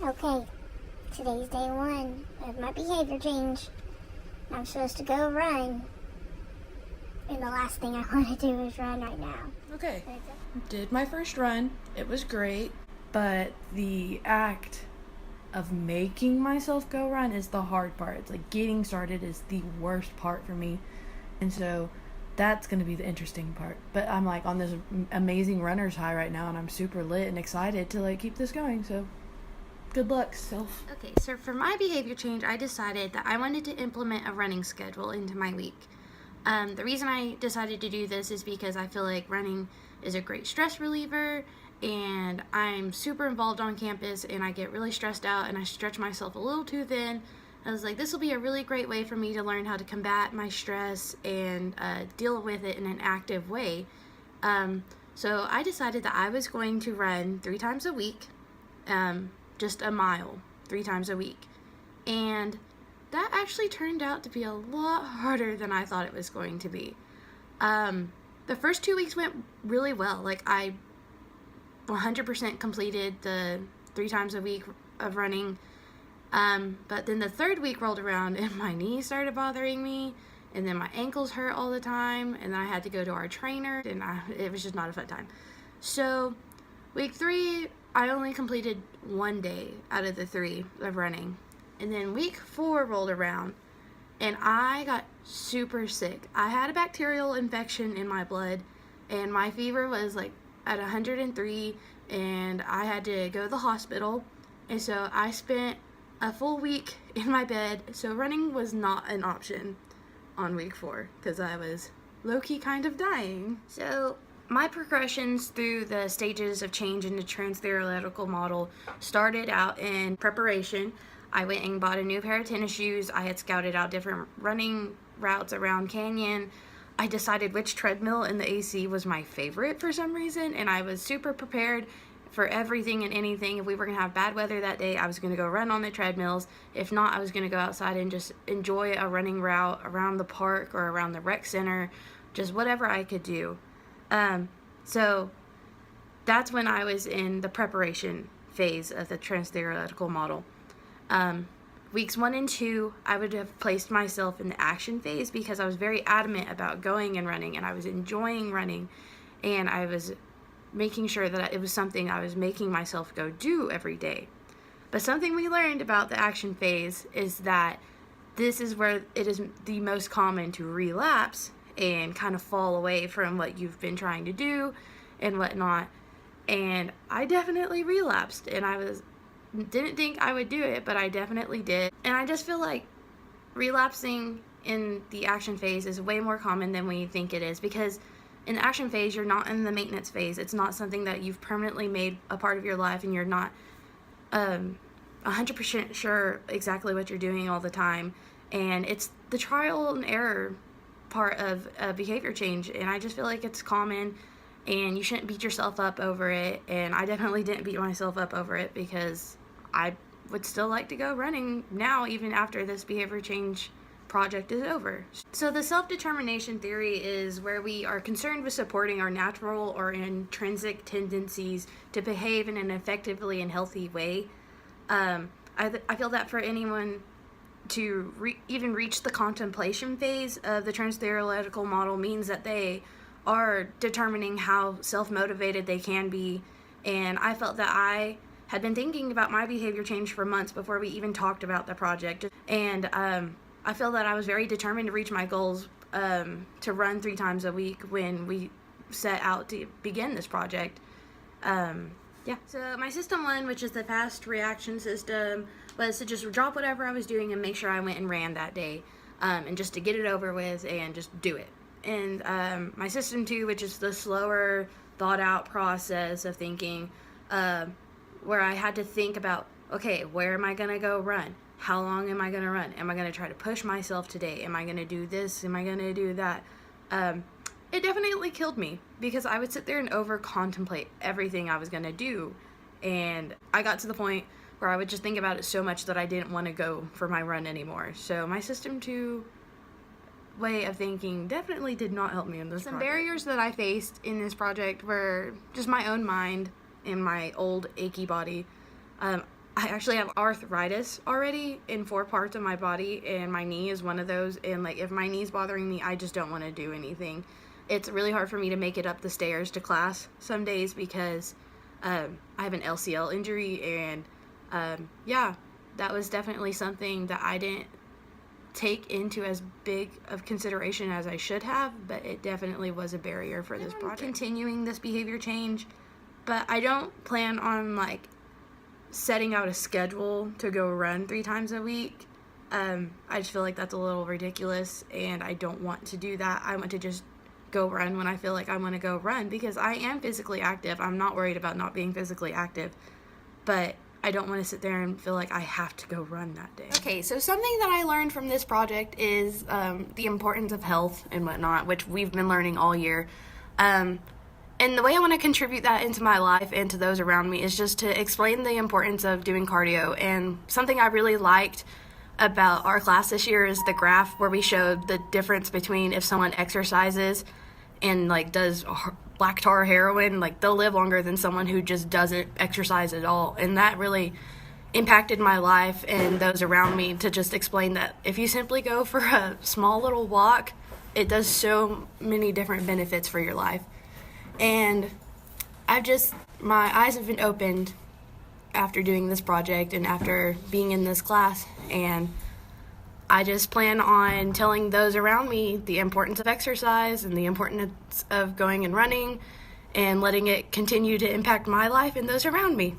Okay, today's day one of my behavior change. I'm supposed to go run, and the last thing I want to do is run right now. Okay, did my first run. It was great, but the act of making myself go run is the hard part. It's like getting started is the worst part for me, and so that's going to be the interesting part. But I'm like on this amazing runner's high right now, and I'm super lit and excited to like keep this going, so good luck, self. Okay, so for my behavior change, I decided that I wanted to implement a running schedule into my week. The reason I decided to do this is because I feel like running is a great stress reliever, and I'm super involved on campus, and I get really stressed out, and I stretch myself a little too thin. I was like, this will be a really great way for me to learn how to combat my stress and deal with it in an active way. So I decided that I was going to run 3 times a week, just a mile 3 times a week. And that actually turned out to be a lot harder than I thought it was going to be. The first 2 weeks went really well. Like, I 100% completed the 3 times a week of running. But then the 3rd week rolled around and my knees started bothering me, and then my ankles hurt all the time, and then I had to go to our trainer, and it was just not a fun time. So week 3, I only completed 1 day out of the 3 of running. And then week 4 rolled around, and I got super sick. I had a bacterial infection in my blood, and my fever was like at 103, and I had to go to the hospital. And so I spent a full week in my bed, so running was not an option on week 4 because I was low-key kind of dying. So my progressions through the stages of change in the trans-theoretical model started out in preparation. I went and bought a new pair of tennis shoes. I had scouted out different running routes around Canyon. I decided which treadmill in the AC was my favorite for some reason, and I was super prepared for everything and anything. If we were going to have bad weather that day, I was going to go run on the treadmills. If not, I was going to go outside and just enjoy a running route around the park or around the rec center, just whatever I could do. So that's when I was in the preparation phase of the trans-theoretical model. Weeks 1 and 2, I would have placed myself in the action phase because I was very adamant about going and running, and I was enjoying running, and I was making sure that it was something I was making myself go do every day. But something we learned about the action phase is that this is where it is the most common to relapse and kind of fall away from what you've been trying to do and whatnot. And I definitely relapsed, and didn't think I would do it, but I definitely did. And I just feel like relapsing in the action phase is way more common than we think it is, because in the action phase, you're not in the maintenance phase. It's not something that you've permanently made a part of your life, and you're not 100% sure exactly what you're doing all the time. And it's the trial and error part of behavior change, and I just feel like it's common, and you shouldn't beat yourself up over it. And I definitely didn't beat myself up over it because I would still like to go running now, even after this behavior change project is over. So the self-determination theory is where we are concerned with supporting our natural or intrinsic tendencies to behave in an effectively and healthy way. I feel that for anyone to even reach the contemplation phase of the trans-theoretical model means that they are determining how self-motivated they can be. And I felt that I had been thinking about my behavior change for months before we even talked about the project. And I feel that I was very determined to reach my goals, to run 3 times a week when we set out to begin this project. So my system 1, which is the fast reaction system, was to just drop whatever I was doing and make sure I went and ran that day, and just to get it over with and just do it. And my system 2, which is the slower, thought out process of thinking, where I had to think about, okay, where am I going to go run? How long am I going to run? Am I going to try to push myself today? Am I going to do this? Am I going to do that? It definitely killed me because I would sit there and over-contemplate everything I was going to do. And I got to the point where I would just think about it so much that I didn't want to go for my run anymore. So my system 2 way of thinking definitely did not help me in this project. Some barriers that I faced in this project were just my own mind and my old achy body. I I actually have arthritis already in 4 parts of my body, and my knee is one of those. And like, if my knee's bothering me, I just don't want to do anything. It's really hard for me to make it up the stairs to class some days because I have an LCL injury, and yeah, that was definitely something that I didn't take into as big of consideration as I should have, but it definitely was a barrier for this project. Continuing this behavior change, but I don't plan on like setting out a schedule to go run 3 times a week. I just feel like that's a little ridiculous, and I don't want to do that. I want to just go run when I feel like I want to go run, because I am physically active. I'm not worried about not being physically active, but I don't want to sit there and feel like I have to go run that day. Okay, so something that I learned from this project is the importance of health and whatnot, which we've been learning all year. And the way I want to contribute that into my life and to those around me is just to explain the importance of doing cardio. And something I really liked about our class this year is the graph where we showed the difference between if someone exercises and like does black tar heroin, like they'll live longer than someone who just doesn't exercise at all. And that really impacted my life and those around me, to just explain that if you simply go for a small little walk, it does so many different benefits for your life. And my eyes have been opened after doing this project and after being in this class, and I just plan on telling those around me the importance of exercise and the importance of going and running, and letting it continue to impact my life and those around me.